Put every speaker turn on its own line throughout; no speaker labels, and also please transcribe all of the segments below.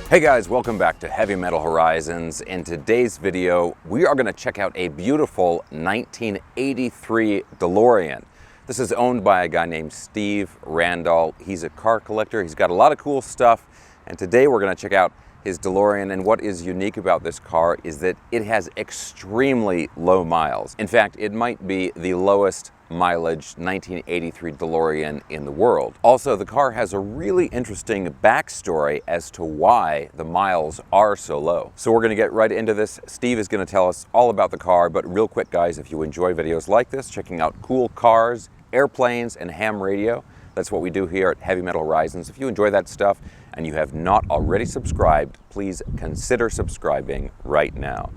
Hey guys, welcome back to Heavy Metal Horizons. In today's video, we are going to check out a beautiful 1983 DeLorean. This is owned by a guy named Steve Randall. He's a car collector. He's got a lot of cool stuff. And today we're going to check out his DeLorean. And what is unique about this car is that it has extremely low miles. In fact, it might be the lowest mileage 1983 DeLorean in the world. Also, the car has a really interesting backstory as to why the miles are so low. So we're going to get right into this. Steve is going to tell us all about the car, but real quick guys, if you enjoy videos like this, checking out cool cars, airplanes, and ham radio, that's what we do here at Heavy Metal Horizons. If you enjoy that stuff and you have not already subscribed, please consider subscribing right now.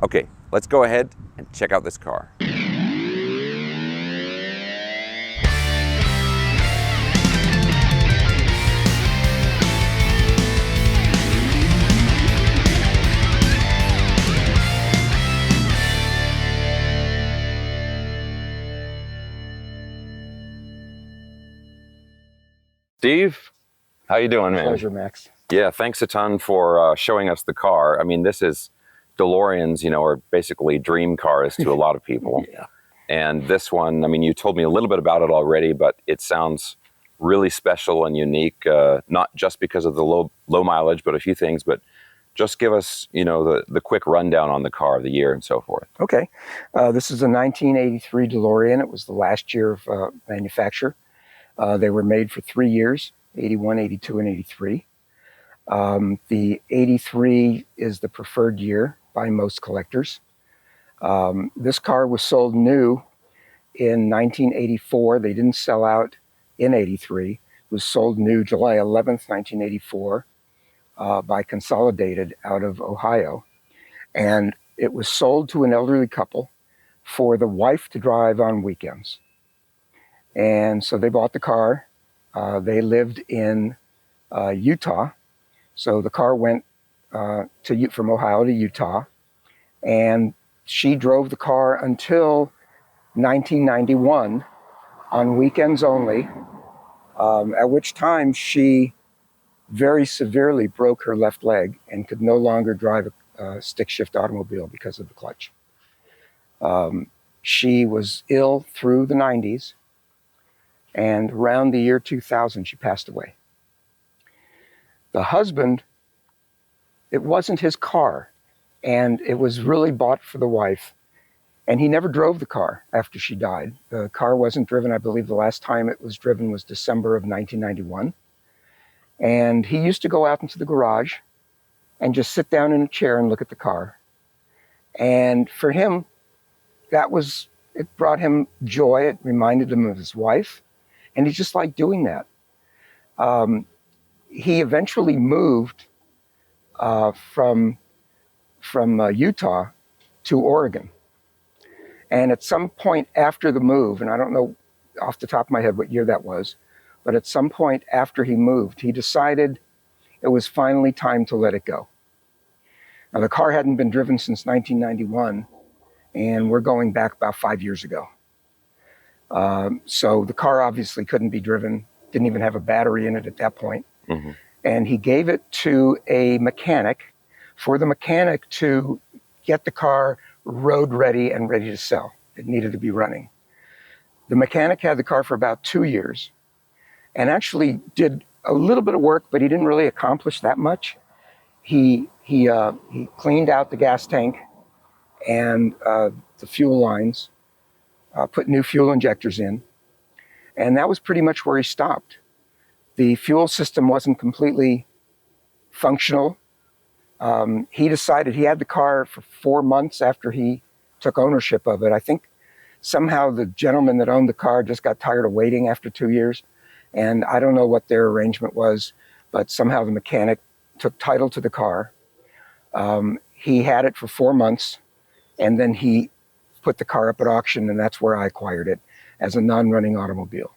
Okay, let's go ahead and check out this car. Steve, how you doing, man?
Pleasure, Max.
Yeah, thanks a ton for showing us the car. I mean, this is DeLoreans, are basically dream cars to a lot of people.
Yeah.
And this one, I mean, you told me a little bit about it already, but it sounds really special and unique, not just because of the low mileage, but a few things. But just give us, the quick rundown on the car, the year and so forth.
Okay. This is a 1983 DeLorean. It was the last year of manufacture. They were made for 3 years, 81, 82, and 83. The 83 is the preferred year by most collectors. This car was sold new in 1984. They didn't sell out in 83. It was sold new July 11th, 1984 by Consolidated out of Ohio. And it was sold to an elderly couple for the wife to drive on weekends. And so they bought the car. They lived in Utah. So the car went from Ohio to Utah. And she drove the car until 1991 on weekends only, at which time she very severely broke her left leg and could no longer drive a stick shift automobile because of the clutch. She was ill through the 90s. And around the year 2000, she passed away. The husband, it wasn't his car, and it was really bought for the wife. And he never drove the car after she died. The car wasn't driven. I believe the last time it was driven was December of 1991. And he used to go out into the garage and just sit down in a chair and look at the car. And for him, it brought him joy. It reminded him of his wife. And he just liked doing that. He eventually moved from Utah to Oregon. And at some point after the move, and I don't know off the top of my head what year that was, but at some point after he moved, he decided it was finally time to let it go. Now, the car hadn't been driven since 1991, and we're going back about 5 years ago. So the car obviously couldn't be driven, didn't even have a battery in it at that point. Mm-hmm. And he gave it to a mechanic for the mechanic to get the car road ready and ready to sell. It needed to be running. The mechanic had the car for about 2 years and actually did a little bit of work, but he didn't really accomplish that much. He cleaned out the gas tank and the fuel lines, put new fuel injectors in, and that was pretty much where he stopped. The fuel system wasn't completely functional. He decided he had the car for 4 months after he took ownership of it. I think somehow the gentleman that owned the car just got tired of waiting after 2 years, and I don't know what their arrangement was, but somehow the mechanic took title to the car. He had it for 4 months, and then he put the car up at auction, and that's where I acquired it as a non-running automobile.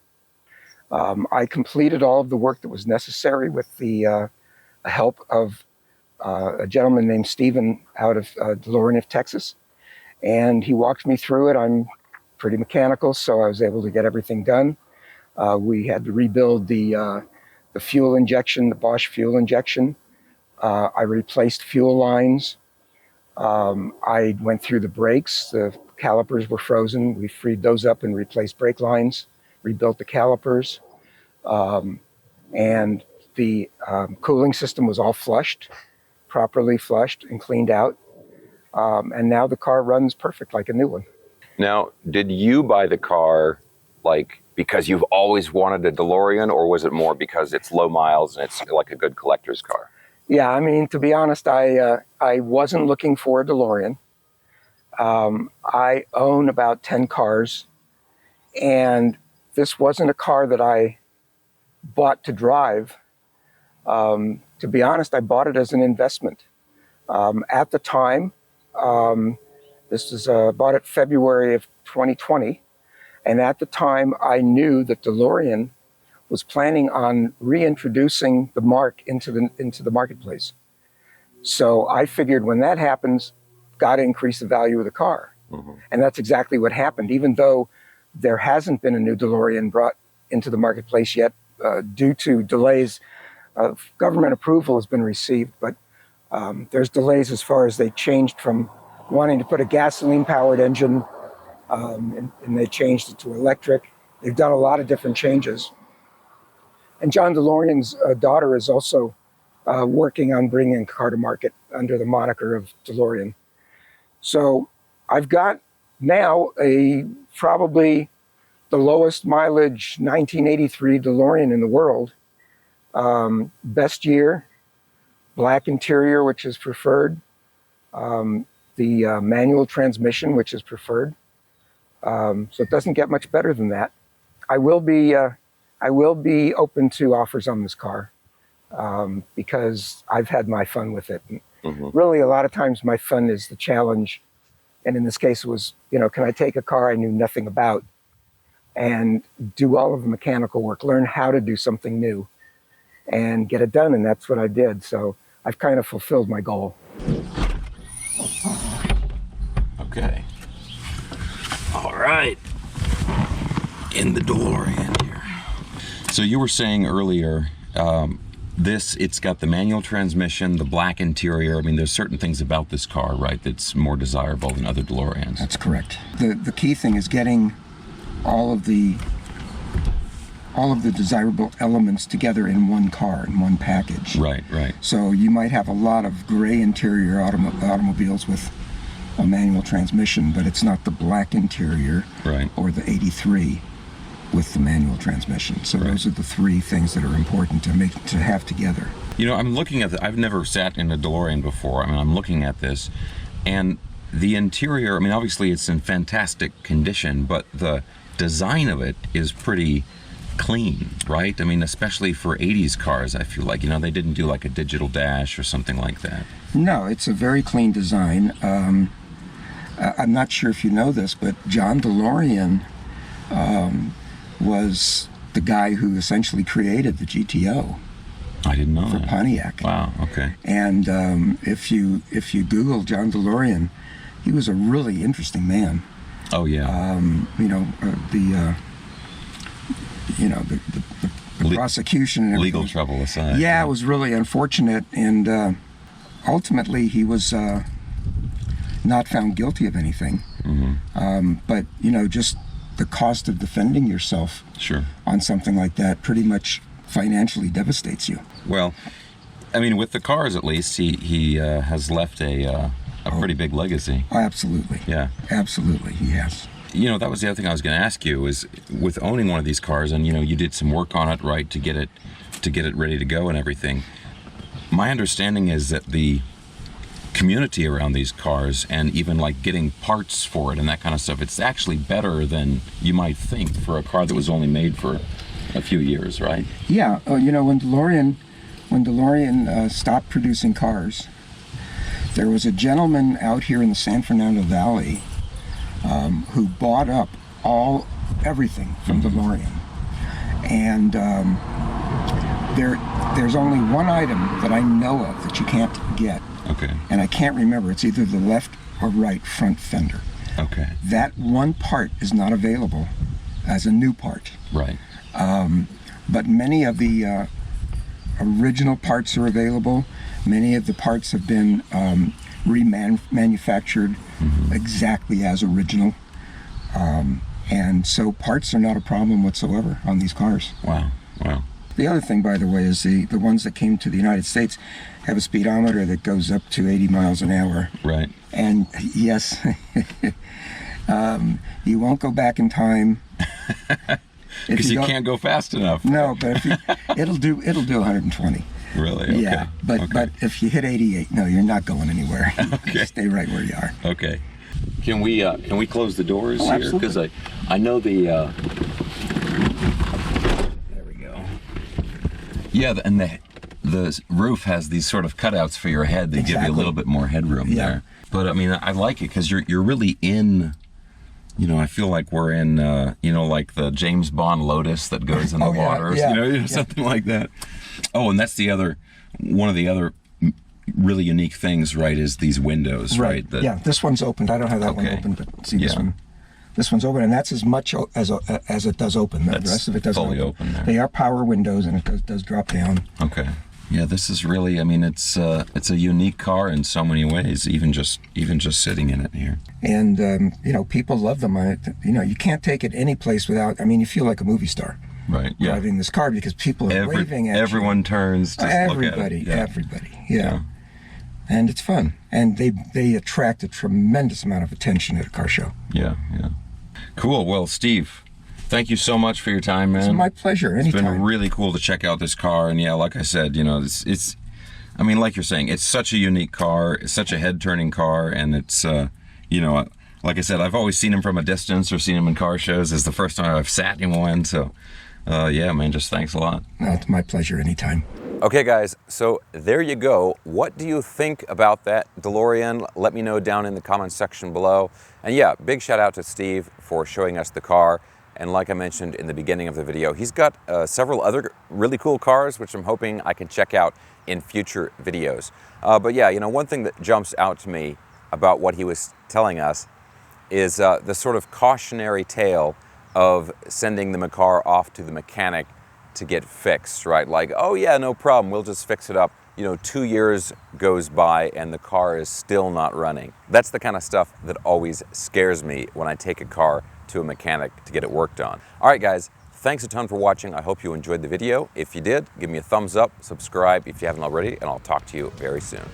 I completed all of the work that was necessary with the help of a gentleman named Steven out of DeLorean, Texas, and he walked me through it. I'm pretty mechanical, so I was able to get everything done. We had to rebuild the fuel injection, the Bosch fuel injection. I replaced fuel lines. I went through the brakes. The calipers were frozen. We freed those up and replaced brake lines, rebuilt the calipers. And the cooling system was all flushed, properly flushed and cleaned out. And now the car runs perfect like a new one.
Now, did you buy the car like because you've always wanted a DeLorean, or was it more because it's low miles and it's like a good collector's car?
Yeah, I mean, to be honest, I wasn't looking for a DeLorean. I own about 10 cars, and this wasn't a car that I bought to drive. To be honest, I bought it as an investment. At the time, this is bought it February of 2020, and at the time I knew that DeLorean was planning on reintroducing the mark into the marketplace. So I figured when that happens, got to increase the value of the car. Mm-hmm. And that's exactly what happened. Even though there hasn't been a new DeLorean brought into the marketplace yet, due to delays, government approval has been received, but there's delays as far as they changed from wanting to put a gasoline-powered engine, and they changed it to electric. They've done a lot of different changes. And John DeLorean's daughter is also working on bringing a car to market under the moniker of DeLorean. So I've got now probably the lowest mileage 1983 DeLorean in the world. Best year, black interior, which is preferred. The manual transmission, which is preferred. So it doesn't get much better than that. I will be open to offers on this car because I've had my fun with it. And really, a lot of times my fun is the challenge. And in this case, it was, can I take a car I knew nothing about and do all of the mechanical work, learn how to do something new and get it done. And that's what I did. So I've kind of fulfilled my goal.
Okay. All right. In the DeLorean here. So you were saying earlier, it's got the manual transmission, the black interior. I mean, there's certain things about this car, right, that's more desirable than other DeLoreans.
That's correct. The key thing is getting all of the desirable elements together in one car, in one package.
Right.
So you might have a lot of gray interior automobiles with a manual transmission, but it's not the black interior,
right,
or the 83 with the manual transmission. So right. Those are the three things that are important to have together.
I'm looking at I've never sat in a DeLorean before. I mean, I'm looking at this, and the interior, I mean, obviously it's in fantastic condition, but the design of it is pretty clean, right? I mean, especially for 80s cars, I feel like, they didn't do like a digital dash or something like that.
No, it's a very clean design. I'm not sure if you know this, but John DeLorean was the guy who essentially created the GTO.
I didn't know
for
that.
Pontiac.
Wow. Okay.
And if you Google John DeLorean, he was a really interesting man.
Oh yeah.
The prosecution and everything.
Legal trouble aside.
Yeah, it was really unfortunate, and ultimately he was not found guilty of anything. Mm-hmm. But just the cost of defending yourself on something like that pretty much financially devastates you.
Well, I mean, with the cars at least, he has left a pretty big legacy.
Oh, absolutely.
Yeah.
Absolutely, he has.
That was the other thing I was going to ask you is with owning one of these cars, and you did some work on it, right, to get it ready to go and everything. My understanding is that the community around these cars and even like getting parts for it and that kind of stuff, it's actually better than you might think for a car that was only made for a few years, right?
Yeah, when DeLorean stopped producing cars, there was a gentleman out here in the San Fernando Valley who bought up everything from DeLorean, and there's only one item that I know of that you can't get.
Okay.
And I can't remember. It's either the left or right front fender.
Okay.
That one part is not available as a new part.
Right.
But many of the original parts are available. Many of the parts have been remanufactured exactly as original. And so parts are not a problem whatsoever on these cars.
Wow, wow.
The other thing, by the way, is the ones that came to the United States have a speedometer that goes up to 80 miles an hour.
Right.
And yes, you won't go back in time.
Because you can't go fast enough.
No, but it'll do 120.
Really? Okay.
Yeah, but if you hit 88, no, you're not going anywhere.
Okay.
Stay right where you are.
Okay. Can we close the doors here?
Absolutely.
Because I know the. There we go. Yeah, and the roof has these sort of cutouts for your head that give you a little bit more headroom there. But I mean, I like it because you're really in. You know, I feel like we're in, like the James Bond Lotus that goes in the water, something like that. Oh, and that's one of the other really unique things, right, is these windows, right?
Yeah, this one's opened. I don't have that one open, but see this one. This one's open, and that's as much as it does open. The rest of it doesn't
fully open there.
They are power windows, and it does drop down.
Okay. Yeah, this is really, I mean, it's a unique car in so many ways, even just sitting in it here.
And, people love them. You can't take it any place without, you feel like a movie star.
Right, yeah.
Driving this car because people are waving at
everyone
you.
turns to
everybody,
look at it.
Everybody, yeah. And it's fun. And they attract a tremendous amount of attention at a car show.
Yeah, yeah. Cool. Well, Steve, thank you so much for your time, man.
It's my pleasure. Anytime.
It's been really cool to check out this car, and yeah, like I said, it's like you're saying, it's such a unique car, it's such a head-turning car, and it's, like I said, I've always seen him from a distance or seen him in car shows. It's the first time I've sat in one, so yeah, man, just thanks a lot.
No, it's my pleasure anytime.
Okay, guys, so there you go. What do you think about that DeLorean? Let me know down in the comments section below. And yeah, big shout out to Steve for showing us the car. And like I mentioned in the beginning of the video, he's got several other really cool cars, which I'm hoping I can check out in future videos. But yeah, one thing that jumps out to me about what he was telling us is the sort of cautionary tale of sending the car off to the mechanic to get fixed, right? Like, oh yeah, no problem, we'll just fix it up. 2 years goes by and the car is still not running. That's the kind of stuff that always scares me when I take a car to a mechanic to get it worked on. All right, guys, thanks a ton for watching. I hope you enjoyed the video. If you did, give me a thumbs up, subscribe if you haven't already, and I'll talk to you very soon.